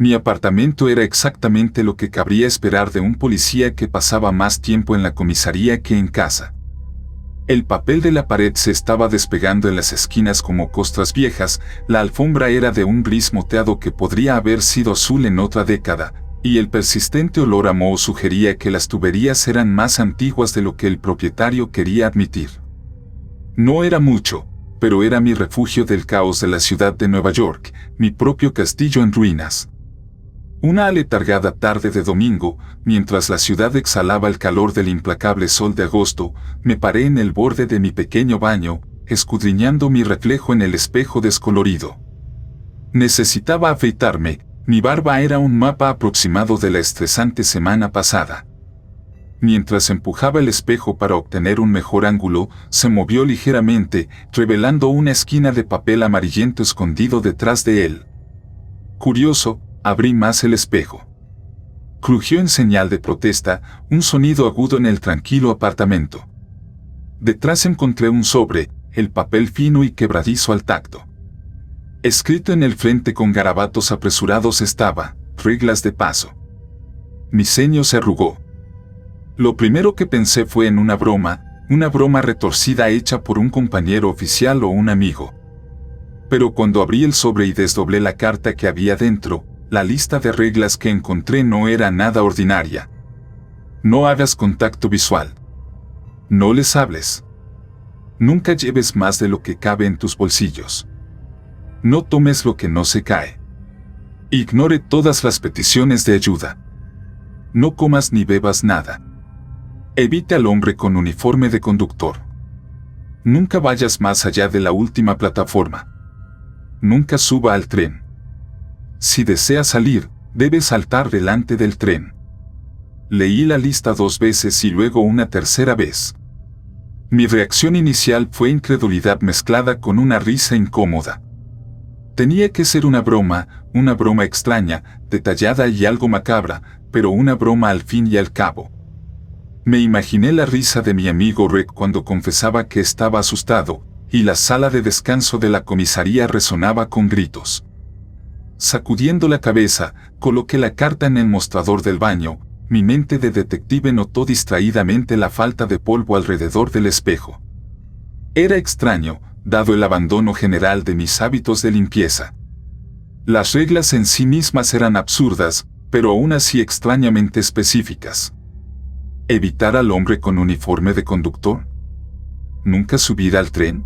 Mi apartamento era exactamente lo que cabría esperar de un policía que pasaba más tiempo en la comisaría que en casa. El papel de la pared se estaba despegando en las esquinas como costras viejas, la alfombra era de un gris moteado que podría haber sido azul en otra década, y el persistente olor a moho sugería que las tuberías eran más antiguas de lo que el propietario quería admitir. No era mucho, pero era mi refugio del caos de la ciudad de Nueva York, mi propio castillo en ruinas. Una aletargada tarde de domingo, mientras la ciudad exhalaba el calor del implacable sol de agosto, me paré en el borde de mi pequeño baño, escudriñando mi reflejo en el espejo descolorido. Necesitaba afeitarme, mi barba era un mapa aproximado de la estresante semana pasada. Mientras empujaba el espejo para obtener un mejor ángulo, se movió ligeramente, revelando una esquina de papel amarillento escondido detrás de él. Curioso, abrí más el espejo. Crujió en señal de protesta, un sonido agudo en el tranquilo apartamento. Detrás encontré un sobre, el papel fino y quebradizo al tacto. Escrito en el frente con garabatos apresurados estaba, reglas de paso. Mi ceño se arrugó. Lo primero que pensé fue en una broma retorcida hecha por un compañero oficial o un amigo. Pero cuando abrí el sobre y desdoblé la carta que había dentro, la lista de reglas que encontré no era nada ordinaria. No hagas contacto visual. No les hables. Nunca lleves más de lo que cabe en tus bolsillos. No tomes lo que no se cae. Ignore todas las peticiones de ayuda. No comas ni bebas nada. Evite al hombre con uniforme de conductor. Nunca vayas más allá de la última plataforma. Nunca suba al tren. Si desea salir, debe saltar delante del tren. Leí la lista 2 veces y luego una tercera vez. Mi reacción inicial fue incredulidad mezclada con una risa incómoda. Tenía que ser una broma extraña, detallada y algo macabra, pero una broma al fin y al cabo. Me imaginé la risa de mi amigo Rick cuando confesaba que estaba asustado, y la sala de descanso de la comisaría resonaba con gritos. Sacudiendo la cabeza, coloqué la carta en el mostrador del baño. Mi mente de detective notó distraídamente la falta de polvo alrededor del espejo. Era extraño, dado el abandono general de mis hábitos de limpieza. Las reglas en sí mismas eran absurdas, pero aún así extrañamente específicas. ¿Evitar al hombre con uniforme de conductor? ¿Nunca subir al tren?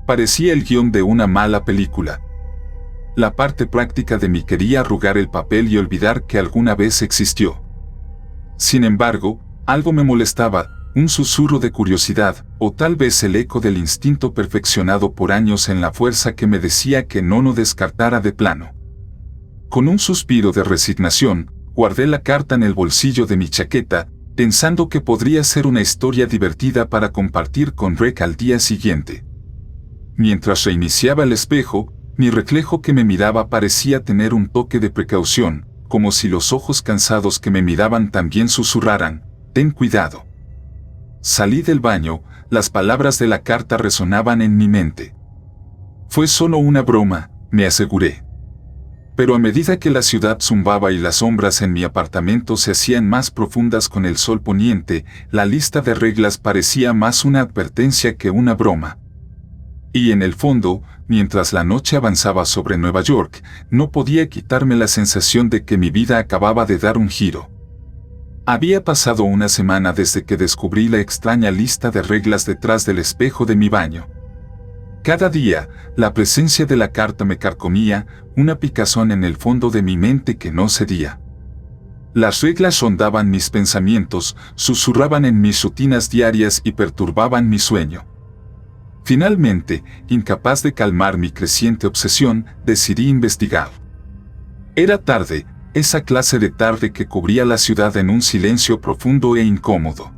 Parecía el guión de una mala película. La parte práctica de mí quería arrugar el papel y olvidar que alguna vez existió. Sin embargo, algo me molestaba, un susurro de curiosidad, o tal vez el eco del instinto perfeccionado por años en la fuerza que me decía que no descartara de plano. Con un suspiro de resignación, guardé la carta en el bolsillo de mi chaqueta, pensando que podría ser una historia divertida para compartir con Rick al día siguiente. Mientras reiniciaba el espejo, mi reflejo que me miraba parecía tener un toque de precaución, como si los ojos cansados que me miraban también susurraran, «Ten cuidado». Salí del baño, las palabras de la carta resonaban en mi mente. Fue solo una broma, me aseguré. Pero a medida que la ciudad zumbaba y las sombras en mi apartamento se hacían más profundas con el sol poniente, la lista de reglas parecía más una advertencia que una broma. Y en el fondo, mientras la noche avanzaba sobre Nueva York, no podía quitarme la sensación de que mi vida acababa de dar un giro. Había pasado una semana desde que descubrí la extraña lista de reglas detrás del espejo de mi baño. Cada día, la presencia de la carta me carcomía, una picazón en el fondo de mi mente que no cedía. Las reglas rondaban mis pensamientos, susurraban en mis rutinas diarias y perturbaban mi sueño. Finalmente, incapaz de calmar mi creciente obsesión, decidí investigar. Era tarde, esa clase de tarde que cubría la ciudad en un silencio profundo e incómodo.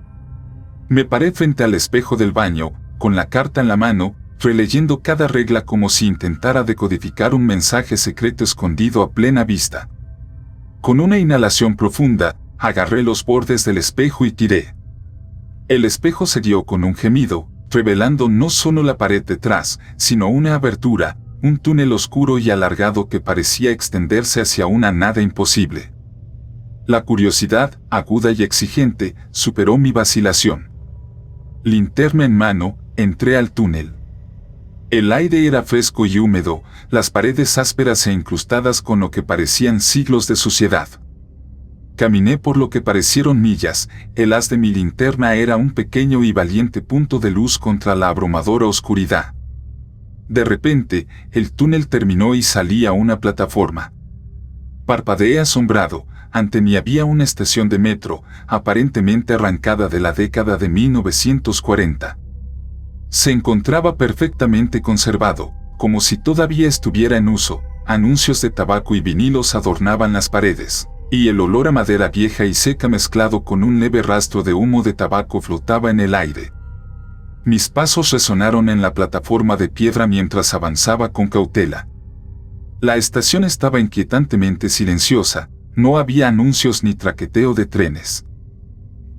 Me paré frente al espejo del baño, con la carta en la mano, releyendo cada regla como si intentara decodificar un mensaje secreto escondido a plena vista. Con una inhalación profunda, agarré los bordes del espejo y tiré. El espejo se dio con un gemido, revelando no solo la pared detrás, sino una abertura, un túnel oscuro y alargado que parecía extenderse hacia una nada imposible. La curiosidad, aguda y exigente, superó mi vacilación. Linterna en mano, entré al túnel. El aire era fresco y húmedo, las paredes ásperas e incrustadas con lo que parecían siglos de suciedad. Caminé por lo que parecieron millas, el haz de mi linterna era un pequeño y valiente punto de luz contra la abrumadora oscuridad. De repente, el túnel terminó y salí a una plataforma. Parpadeé asombrado, ante mí había una estación de metro, aparentemente arrancada de la década de 1940. Se encontraba perfectamente conservado, como si todavía estuviera en uso, anuncios de tabaco y vinilos adornaban las paredes, y el olor a madera vieja y seca mezclado con un leve rastro de humo de tabaco flotaba en el aire. Mis pasos resonaron en la plataforma de piedra mientras avanzaba con cautela. La estación estaba inquietantemente silenciosa, no había anuncios ni traqueteo de trenes.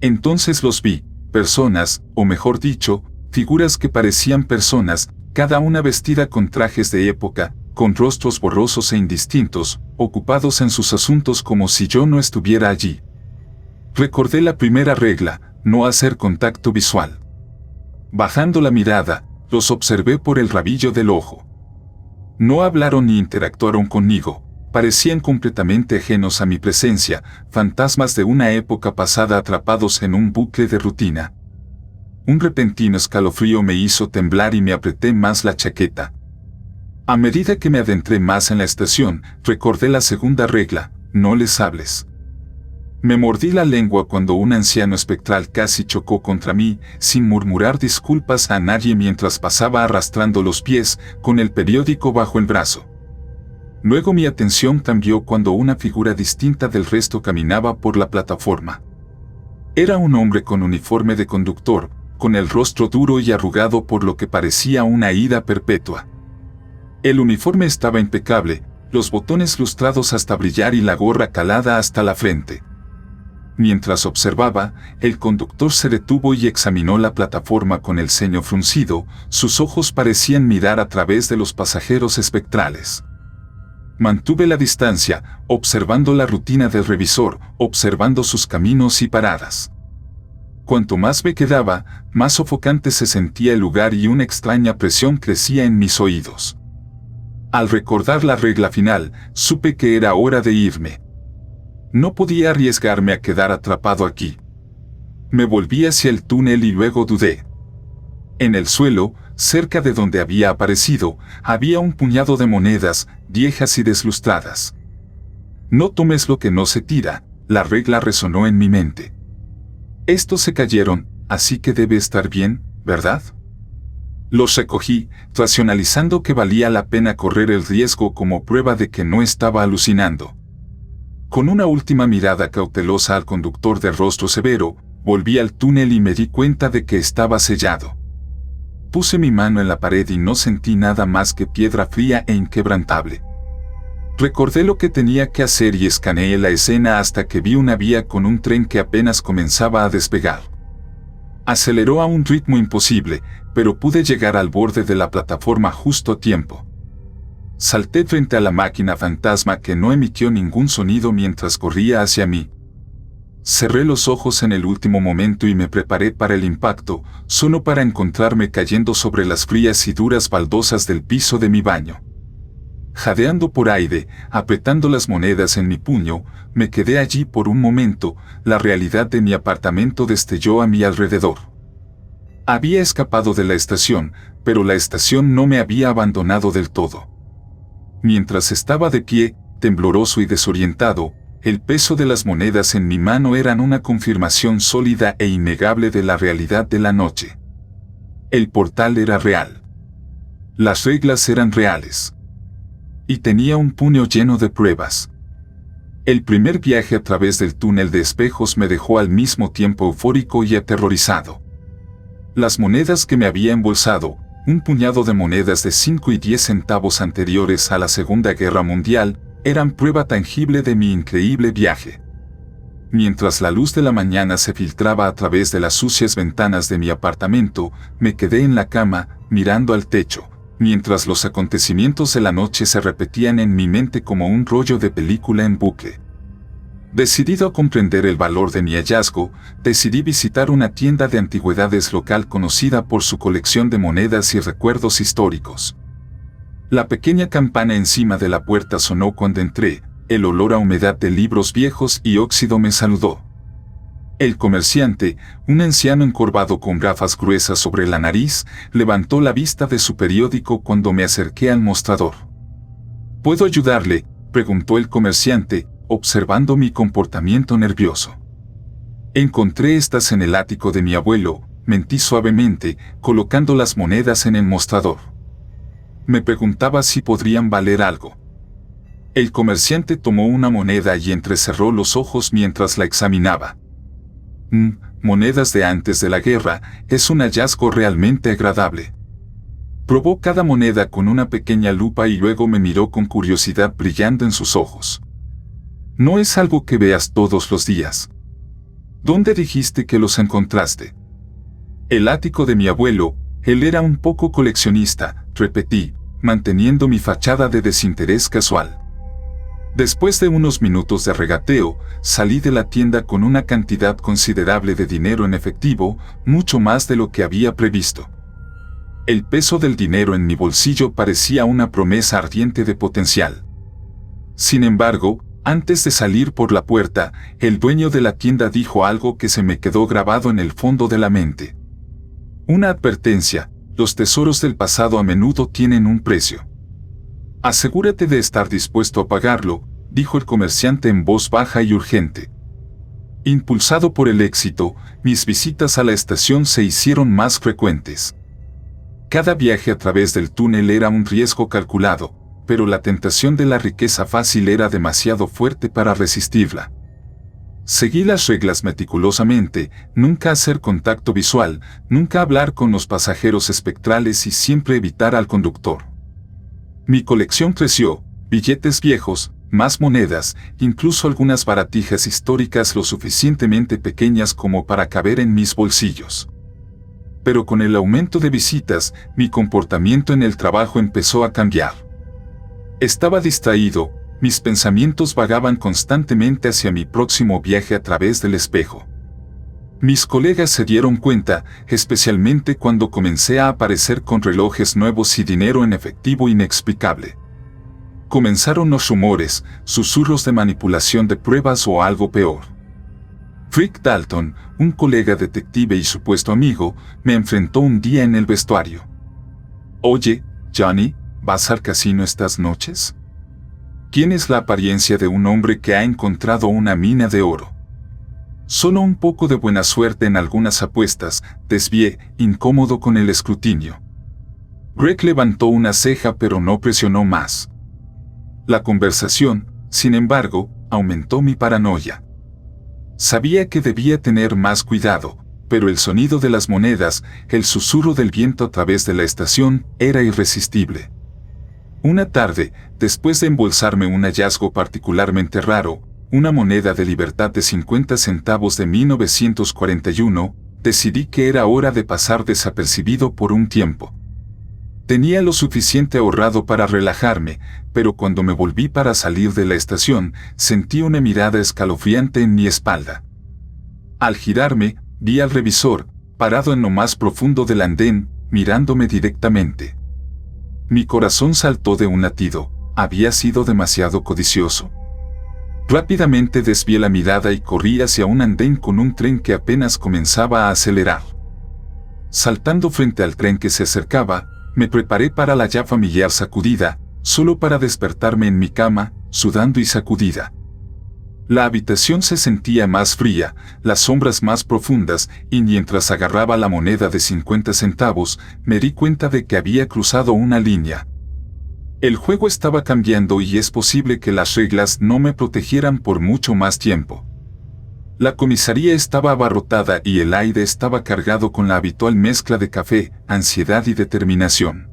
Entonces los vi, personas, o mejor dicho, figuras que parecían personas, cada una vestida con trajes de época, con rostros borrosos e indistintos, ocupados en sus asuntos como si yo no estuviera allí. Recordé la primera regla, no hacer contacto visual. Bajando la mirada, los observé por el rabillo del ojo. No hablaron ni interactuaron conmigo, parecían completamente ajenos a mi presencia, fantasmas de una época pasada atrapados en un bucle de rutina. Un repentino escalofrío me hizo temblar y me apreté más la chaqueta. A medida que me adentré más en la estación, recordé la segunda regla, no les hables. Me mordí la lengua cuando un anciano espectral casi chocó contra mí, sin murmurar disculpas a nadie mientras pasaba arrastrando los pies, con el periódico bajo el brazo. Luego mi atención cambió cuando una figura distinta del resto caminaba por la plataforma. Era un hombre con uniforme de conductor, con el rostro duro y arrugado por lo que parecía una ida perpetua. El uniforme estaba impecable, los botones lustrados hasta brillar y la gorra calada hasta la frente. Mientras observaba, el conductor se detuvo y examinó la plataforma con el ceño fruncido, sus ojos parecían mirar a través de los pasajeros espectrales. Mantuve la distancia, observando la rutina del revisor, observando sus caminos y paradas. Cuanto más me quedaba, más sofocante se sentía el lugar y una extraña presión crecía en mis oídos. Al recordar la regla final, supe que era hora de irme. No podía arriesgarme a quedar atrapado aquí. Me volví hacia el túnel y luego dudé. En el suelo, cerca de donde había aparecido, había un puñado de monedas, viejas y deslustradas. No tomes lo que no se tira, la regla resonó en mi mente. Estos se cayeron, así que debe estar bien, ¿verdad? Los recogí, racionalizando que valía la pena correr el riesgo como prueba de que no estaba alucinando. Con una última mirada cautelosa al conductor de rostro severo, volví al túnel y me di cuenta de que estaba sellado. Puse mi mano en la pared y no sentí nada más que piedra fría e inquebrantable. Recordé lo que tenía que hacer y escaneé la escena hasta que vi una vía con un tren que apenas comenzaba a despegar. Aceleró a un ritmo imposible, pero pude llegar al borde de la plataforma justo a tiempo. Salté frente a la máquina fantasma que no emitió ningún sonido mientras corría hacia mí. Cerré los ojos en el último momento y me preparé para el impacto, solo para encontrarme cayendo sobre las frías y duras baldosas del piso de mi baño. Jadeando por aire, apretando las monedas en mi puño, me quedé allí por un momento, la realidad de mi apartamento destelló a mi alrededor. Había escapado de la estación, pero la estación no me había abandonado del todo. Mientras estaba de pie, tembloroso y desorientado, el peso de las monedas en mi mano eran una confirmación sólida e innegable de la realidad de la noche. El portal era real. Las reglas eran reales. Y tenía un puño lleno de pruebas. El primer viaje a través del túnel de espejos me dejó al mismo tiempo eufórico y aterrorizado. Las monedas que me había embolsado, un puñado de monedas de 5 y 10 centavos anteriores a la Segunda Guerra Mundial, eran prueba tangible de mi increíble viaje. Mientras la luz de la mañana se filtraba a través de las sucias ventanas de mi apartamento, me quedé en la cama, mirando al techo, mientras los acontecimientos de la noche se repetían en mi mente como un rollo de película en bucle. Decidido a comprender el valor de mi hallazgo, decidí visitar una tienda de antigüedades local conocida por su colección de monedas y recuerdos históricos. La pequeña campana encima de la puerta sonó cuando entré, el olor a humedad de libros viejos y óxido me saludó. El comerciante, un anciano encorvado con gafas gruesas sobre la nariz, levantó la vista de su periódico cuando me acerqué al mostrador. ¿Puedo ayudarle?, preguntó el comerciante, observando mi comportamiento nervioso. Encontré estas en el ático de mi abuelo, mentí suavemente, colocando las monedas en el mostrador. Me preguntaba si podrían valer algo. El comerciante tomó una moneda y entrecerró los ojos mientras la examinaba. Monedas de antes de la guerra, es un hallazgo realmente agradable. Probó cada moneda con una pequeña lupa y luego me miró con curiosidad brillando en sus ojos. No es algo que veas todos los días. ¿Dónde dijiste que los encontraste? El ático de mi abuelo, él era un poco coleccionista, repetí, manteniendo mi fachada de desinterés casual. Después de unos minutos de regateo, salí de la tienda con una cantidad considerable de dinero en efectivo, mucho más de lo que había previsto. El peso del dinero en mi bolsillo parecía una promesa ardiente de potencial. Sin embargo, antes de salir por la puerta, el dueño de la tienda dijo algo que se me quedó grabado en el fondo de la mente. Una advertencia: los tesoros del pasado a menudo tienen un precio. Asegúrate de estar dispuesto a pagarlo, dijo el comerciante en voz baja y urgente. Impulsado por el éxito, mis visitas a la estación se hicieron más frecuentes. Cada viaje a través del túnel era un riesgo calculado, pero la tentación de la riqueza fácil era demasiado fuerte para resistirla. Seguí las reglas meticulosamente: nunca hacer contacto visual, nunca hablar con los pasajeros espectrales y siempre evitar al conductor. Mi colección creció: billetes viejos, más monedas, incluso algunas baratijas históricas lo suficientemente pequeñas como para caber en mis bolsillos. Pero con el aumento de visitas, mi comportamiento en el trabajo empezó a cambiar. Estaba distraído, mis pensamientos vagaban constantemente hacia mi próximo viaje a través del espejo. Mis colegas se dieron cuenta, especialmente cuando comencé a aparecer con relojes nuevos y dinero en efectivo inexplicable. Comenzaron los rumores, susurros de manipulación de pruebas o algo peor. Frick Dalton, un colega detective y supuesto amigo, me enfrentó un día en el vestuario. «Oye, Johnny, ¿vas al casino estas noches? Tienes la apariencia de un hombre que ha encontrado una mina de oro». Solo un poco de buena suerte en algunas apuestas, desvié, incómodo con el escrutinio. Greg levantó una ceja pero no presionó más. La conversación, sin embargo, aumentó mi paranoia. Sabía que debía tener más cuidado, pero el sonido de las monedas, el susurro del viento a través de la estación, era irresistible. Una tarde, después de embolsarme un hallazgo particularmente raro, una moneda de libertad de 50 centavos de 1941, decidí que era hora de pasar desapercibido por un tiempo. Tenía lo suficiente ahorrado para relajarme, pero cuando me volví para salir de la estación, sentí una mirada escalofriante en mi espalda. Al girarme, vi al revisor, parado en lo más profundo del andén, mirándome directamente. Mi corazón saltó de un latido: había sido demasiado codicioso. Rápidamente desvié la mirada y corrí hacia un andén con un tren que apenas comenzaba a acelerar. Saltando frente al tren que se acercaba, me preparé para la ya familiar sacudida, solo para despertarme en mi cama, sudando y sacudida. La habitación se sentía más fría, las sombras más profundas, y mientras agarraba la moneda de 50 centavos, me di cuenta de que había cruzado una línea. El juego estaba cambiando y es posible que las reglas no me protegieran por mucho más tiempo. La comisaría estaba abarrotada y el aire estaba cargado con la habitual mezcla de café, ansiedad y determinación.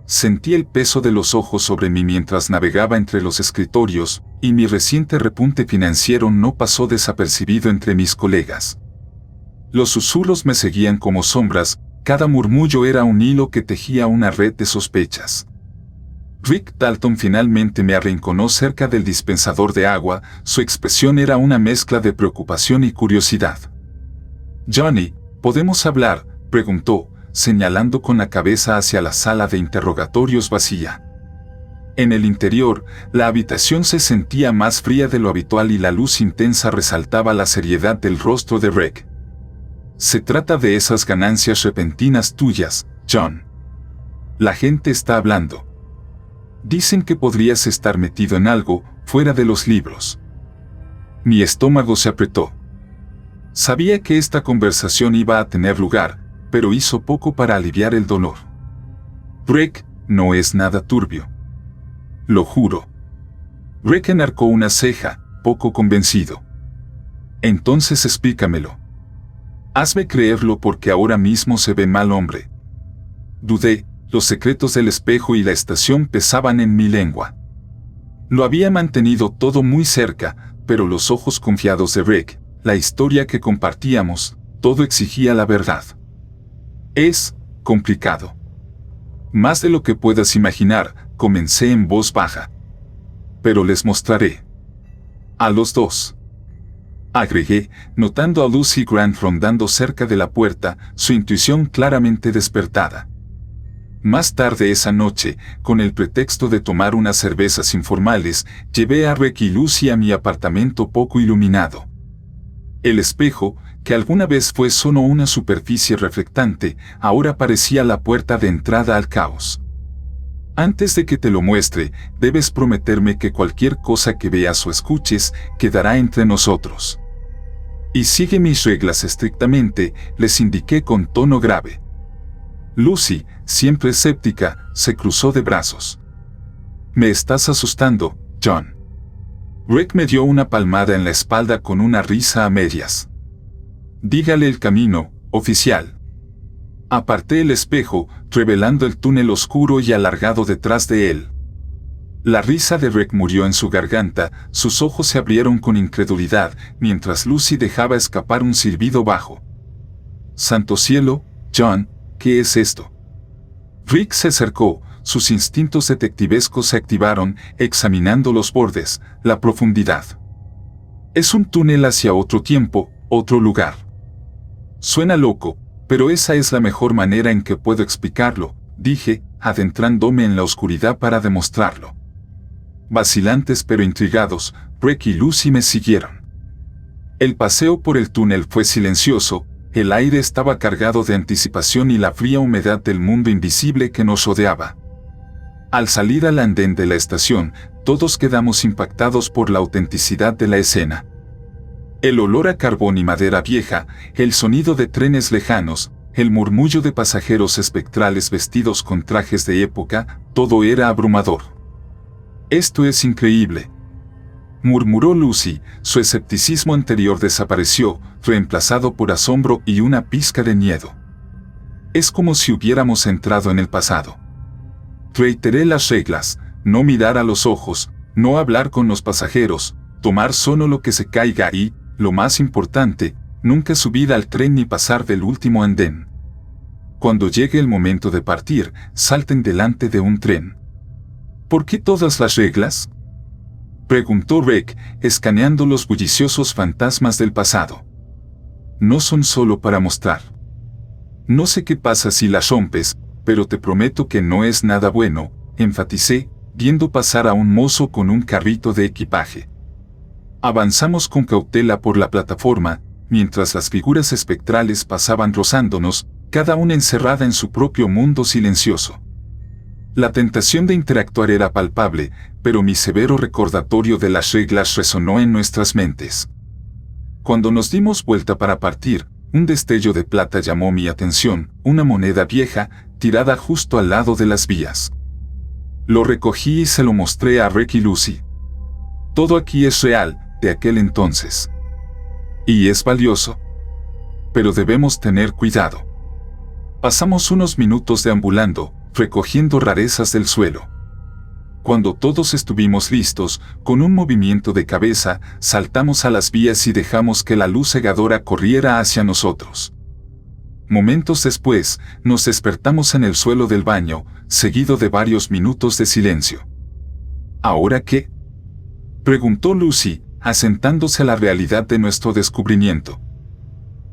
Sentí el peso de los ojos sobre mí mientras navegaba entre los escritorios, y mi reciente repunte financiero no pasó desapercibido entre mis colegas. Los susurros me seguían como sombras, Cada murmullo era un hilo que tejía una red de sospechas. Rick Dalton finalmente me arrinconó cerca del dispensador de agua. Su expresión era una mezcla de preocupación y curiosidad. «Johnny, ¿podemos hablar?», preguntó, señalando con la cabeza hacia la sala de interrogatorios vacía. En el interior, la habitación se sentía más fría de lo habitual y la luz intensa resaltaba la seriedad del rostro de Rick. «Se trata de esas ganancias repentinas tuyas, John. La gente está hablando. Dicen que podrías estar metido en algo fuera de los libros». Mi estómago se apretó. Sabía que esta conversación iba a tener lugar, pero hizo poco para aliviar el dolor. «Rick, no es nada turbio. Lo juro». Rick enarcó una ceja, poco convencido. «Entonces explícamelo. Hazme creerlo porque ahora mismo se ve mal hombre». Dudé. Los secretos del espejo y la estación pesaban en mi lengua. Lo había mantenido todo muy cerca, pero los ojos confiados de Rick, la historia que compartíamos, todo exigía la verdad. «Es complicado. Más de lo que puedas imaginar», comencé en voz baja. «Pero les mostraré. A los dos», agregué, notando a Lucy Grant rondando cerca de la puerta, su intuición claramente despertada. Más tarde esa noche, con el pretexto de tomar unas cervezas informales, llevé a Rick y Lucy a mi apartamento poco iluminado. El espejo, que alguna vez fue solo una superficie reflectante, ahora parecía la puerta de entrada al caos. «Antes de que te lo muestre, debes prometerme que cualquier cosa que veas o escuches quedará entre nosotros. Y sigue mis reglas estrictamente», les indiqué con tono grave. Lucy, siempre escéptica, se cruzó de brazos. «Me estás asustando, John». Rick me dio una palmada en la espalda con una risa a medias. «Dígale el camino, oficial». Aparté el espejo, revelando el túnel oscuro y alargado detrás de él. La risa de Rick murió en su garganta, sus ojos se abrieron con incredulidad, mientras Lucy dejaba escapar un silbido bajo. «Santo cielo, John, ¿qué es esto?». Rick se acercó, sus instintos detectivescos se activaron, examinando los bordes, la profundidad. «Es un túnel hacia otro tiempo, otro lugar». «Suena loco, pero esa es la mejor manera en que puedo explicarlo», dije, adentrándome en la oscuridad para demostrarlo. Vacilantes pero intrigados, Rick y Lucy me siguieron. El paseo por el túnel fue silencioso. El aire estaba cargado de anticipación y la fría humedad del mundo invisible que nos rodeaba. Al salir al andén de la estación, todos quedamos impactados por la autenticidad de la escena. El olor a carbón y madera vieja, el sonido de trenes lejanos, el murmullo de pasajeros espectrales vestidos con trajes de época, todo era abrumador. «Esto es increíble», murmuró Lucy, su escepticismo anterior desapareció, reemplazado por asombro y una pizca de miedo. «Es como si hubiéramos entrado en el pasado». Reiteré las reglas: no mirar a los ojos, no hablar con los pasajeros, tomar solo lo que se caiga y, lo más importante, nunca subir al tren ni pasar del último andén. Cuando llegue el momento de partir, salten delante de un tren. «¿Por qué todas las reglas?», preguntó Rick, escaneando los bulliciosos fantasmas del pasado. «No son solo para mostrar. No sé qué pasa si las rompes, pero te prometo que no es nada bueno», enfaticé, viendo pasar a un mozo con un carrito de equipaje. Avanzamos con cautela por la plataforma, mientras las figuras espectrales pasaban rozándonos, cada una encerrada en su propio mundo silencioso. La tentación de interactuar era palpable, pero mi severo recordatorio de las reglas resonó en nuestras mentes. Cuando nos dimos vuelta para partir, un destello de plata llamó mi atención, una moneda vieja, tirada justo al lado de las vías. Lo recogí y se lo mostré a Rick y Lucy. «Todo aquí es real, de aquel entonces. Y es valioso. Pero debemos tener cuidado». Pasamos unos minutos deambulando, recogiendo rarezas del suelo. Cuando todos estuvimos listos, con un movimiento de cabeza, saltamos a las vías y dejamos que la luz cegadora corriera hacia nosotros. Momentos después, nos despertamos en el suelo del baño, seguido de varios minutos de silencio. ¿Ahora qué?, preguntó Lucy, asentándose a la realidad de nuestro descubrimiento.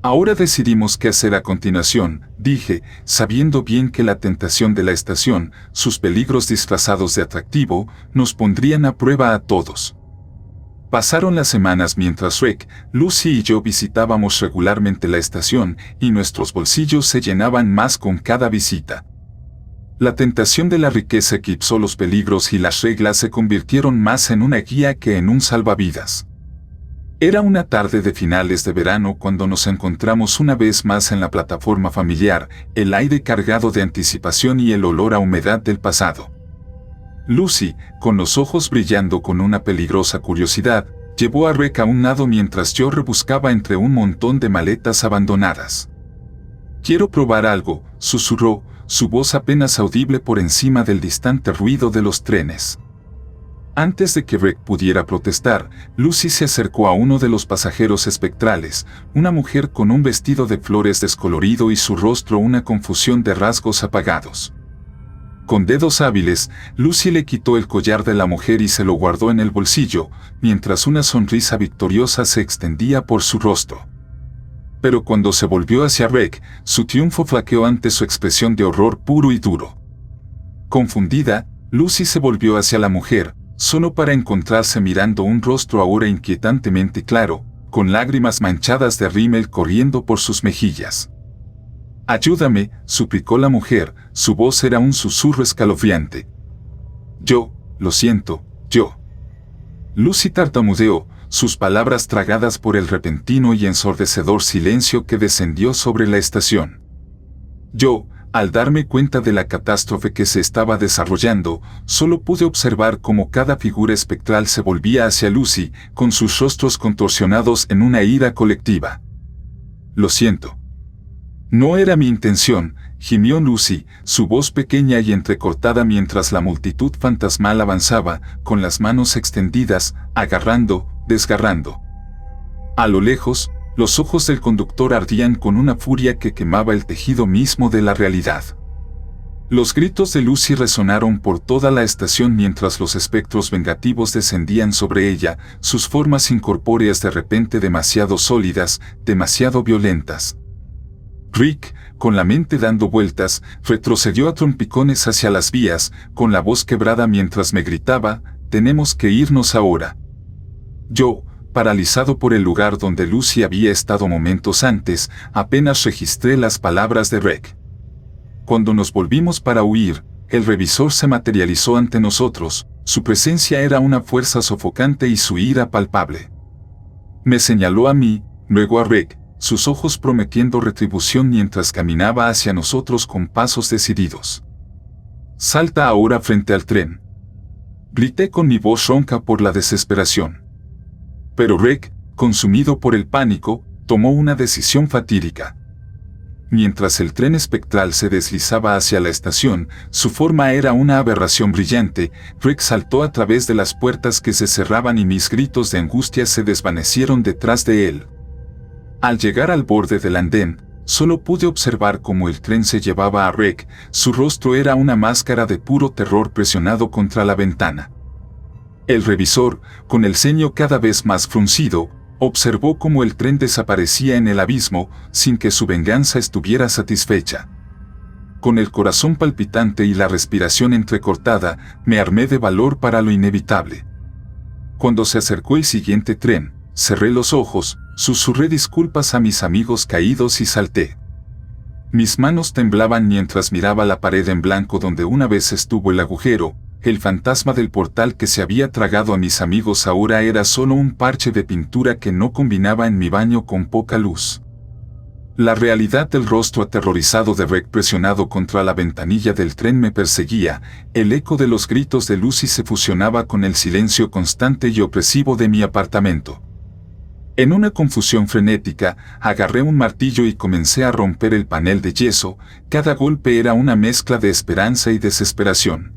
Ahora decidimos qué hacer a continuación, dije, sabiendo bien que la tentación de la estación, sus peligros disfrazados de atractivo, nos pondrían a prueba a todos. Pasaron las semanas mientras Rick, Lucy y yo visitábamos regularmente la estación, y nuestros bolsillos se llenaban más con cada visita. La tentación de la riqueza eclipsó los peligros y las reglas se convirtieron más en una guía que en un salvavidas. Era una tarde de finales de verano cuando nos encontramos una vez más en la plataforma familiar, el aire cargado de anticipación y el olor a humedad del pasado. Lucy, con los ojos brillando con una peligrosa curiosidad, llevó a Rick a un lado mientras yo rebuscaba entre un montón de maletas abandonadas. «Quiero probar algo», susurró, su voz apenas audible por encima del distante ruido de los trenes. Antes de que Rick pudiera protestar, Lucy se acercó a uno de los pasajeros espectrales, una mujer con un vestido de flores descolorido y su rostro una confusión de rasgos apagados. Con dedos hábiles, Lucy le quitó el collar de la mujer y se lo guardó en el bolsillo, mientras una sonrisa victoriosa se extendía por su rostro. Pero cuando se volvió hacia Rick, su triunfo flaqueó ante su expresión de horror puro y duro. Confundida, Lucy se volvió hacia la mujer, solo para encontrarse mirando un rostro ahora inquietantemente claro, con lágrimas manchadas de rímel corriendo por sus mejillas. «Ayúdame», suplicó la mujer, su voz era un susurro escalofriante. Lo siento, yo». Lucy tartamudeó, sus palabras tragadas por el repentino y ensordecedor silencio que descendió sobre la estación. Al darme cuenta de la catástrofe que se estaba desarrollando, solo pude observar cómo cada figura espectral se volvía hacia Lucy, con sus rostros contorsionados en una ira colectiva. «Lo siento». «No era mi intención», gimió Lucy, su voz pequeña y entrecortada mientras la multitud fantasmal avanzaba, con las manos extendidas, agarrando, desgarrando. A lo lejos, los ojos del conductor ardían con una furia que quemaba el tejido mismo de la realidad. Los gritos de Lucy resonaron por toda la estación mientras los espectros vengativos descendían sobre ella, sus formas incorpóreas de repente demasiado sólidas, demasiado violentas. Rick, con la mente dando vueltas, retrocedió a trompicones hacia las vías, con la voz quebrada mientras me gritaba, «Tenemos que irnos ahora». Yo, paralizado por el lugar donde Lucy había estado momentos antes, apenas registré las palabras de Rick. Cuando nos volvimos para huir, el revisor se materializó ante nosotros, su presencia era una fuerza sofocante y su ira palpable. Me señaló a mí, luego a Rick, sus ojos prometiendo retribución mientras caminaba hacia nosotros con pasos decididos. «Salta ahora frente al tren», grité con mi voz ronca por la desesperación. Pero Rick, consumido por el pánico, tomó una decisión fatídica. Mientras el tren espectral se deslizaba hacia la estación, su forma era una aberración brillante, Rick saltó a través de las puertas que se cerraban y mis gritos de angustia se desvanecieron detrás de él. Al llegar al borde del andén, solo pude observar cómo el tren se llevaba a Rick, su rostro era una máscara de puro terror presionado contra la ventana. El revisor, con el ceño cada vez más fruncido, observó cómo el tren desaparecía en el abismo, sin que su venganza estuviera satisfecha. Con el corazón palpitante y la respiración entrecortada, me armé de valor para lo inevitable. Cuando se acercó el siguiente tren, cerré los ojos, susurré disculpas a mis amigos caídos y salté. Mis manos temblaban mientras miraba la pared en blanco donde una vez estuvo el agujero. El fantasma del portal que se había tragado a mis amigos ahora era solo un parche de pintura que no combinaba en mi baño con poca luz. La realidad del rostro aterrorizado de Rick presionado contra la ventanilla del tren me perseguía, el eco de los gritos de Lucy se fusionaba con el silencio constante y opresivo de mi apartamento. En una confusión frenética, agarré un martillo y comencé a romper el panel de yeso, cada golpe era una mezcla de esperanza y desesperación.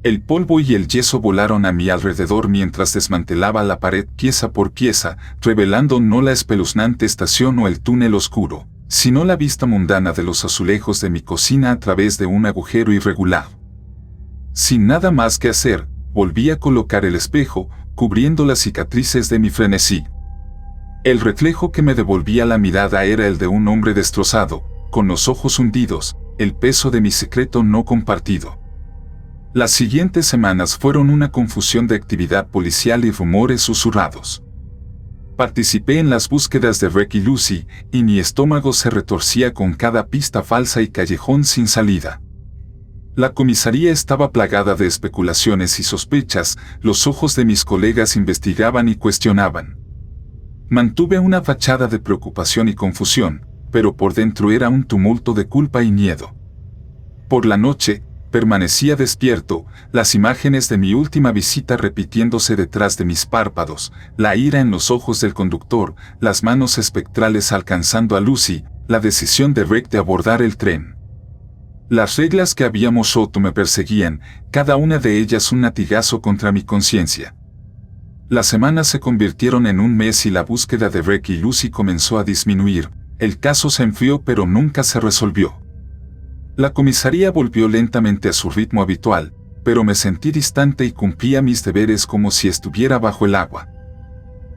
El polvo y el yeso volaron a mi alrededor mientras desmantelaba la pared pieza por pieza, revelando no la espeluznante estación o el túnel oscuro, sino la vista mundana de los azulejos de mi cocina a través de un agujero irregular. Sin nada más que hacer, volví a colocar el espejo, cubriendo las cicatrices de mi frenesí. El reflejo que me devolvía la mirada era el de un hombre destrozado, con los ojos hundidos, el peso de mi secreto no compartido. Las siguientes semanas fueron una confusión de actividad policial y rumores susurrados. Participé en las búsquedas de Rick y Lucy, y mi estómago se retorcía con cada pista falsa y callejón sin salida. La comisaría estaba plagada de especulaciones y sospechas, los ojos de mis colegas investigaban y cuestionaban. Mantuve una fachada de preocupación y confusión, pero por dentro era un tumulto de culpa y miedo. Por la noche, permanecía despierto, las imágenes de mi última visita repitiéndose detrás de mis párpados, la ira en los ojos del conductor, las manos espectrales alcanzando a Lucy, la decisión de Rick de abordar el tren. Las reglas que habíamos roto me perseguían, cada una de ellas un latigazo contra mi conciencia. Las semanas se convirtieron en un mes y la búsqueda de Rick y Lucy comenzó a disminuir. El caso se enfrió pero nunca se resolvió. La comisaría volvió lentamente a su ritmo habitual, pero me sentí distante y cumplía mis deberes como si estuviera bajo el agua.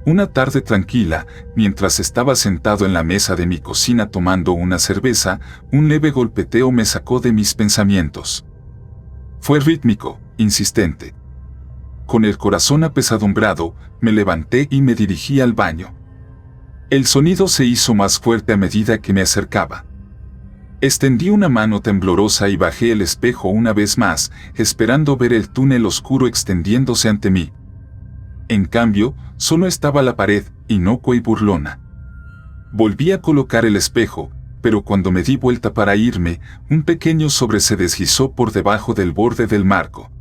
Una tarde tranquila, mientras estaba sentado en la mesa de mi cocina tomando una cerveza, un leve golpeteo me sacó de mis pensamientos. Fue rítmico, insistente. Con el corazón apesadumbrado, me levanté y me dirigí al baño. El sonido se hizo más fuerte a medida que me acercaba. Extendí una mano temblorosa y bajé el espejo una vez más, esperando ver el túnel oscuro extendiéndose ante mí. En cambio, solo estaba la pared, inocua y burlona. Volví a colocar el espejo, pero cuando me di vuelta para irme, un pequeño sobre se deslizó por debajo del borde del marco.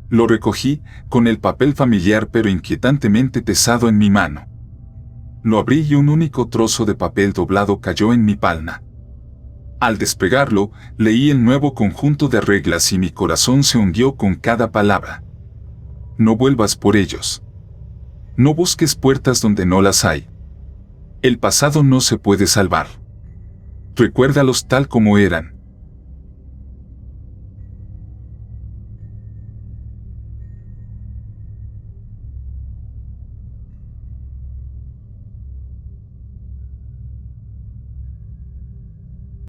Lo recogí, con el papel familiar pero inquietantemente pesado en mi mano. Lo abrí y un único trozo de papel doblado cayó en mi palma. Al despegarlo, leí el nuevo conjunto de reglas y mi corazón se hundió con cada palabra. No vuelvas por ellos. No busques puertas donde no las hay. El pasado no se puede salvar. Recuérdalos tal como eran.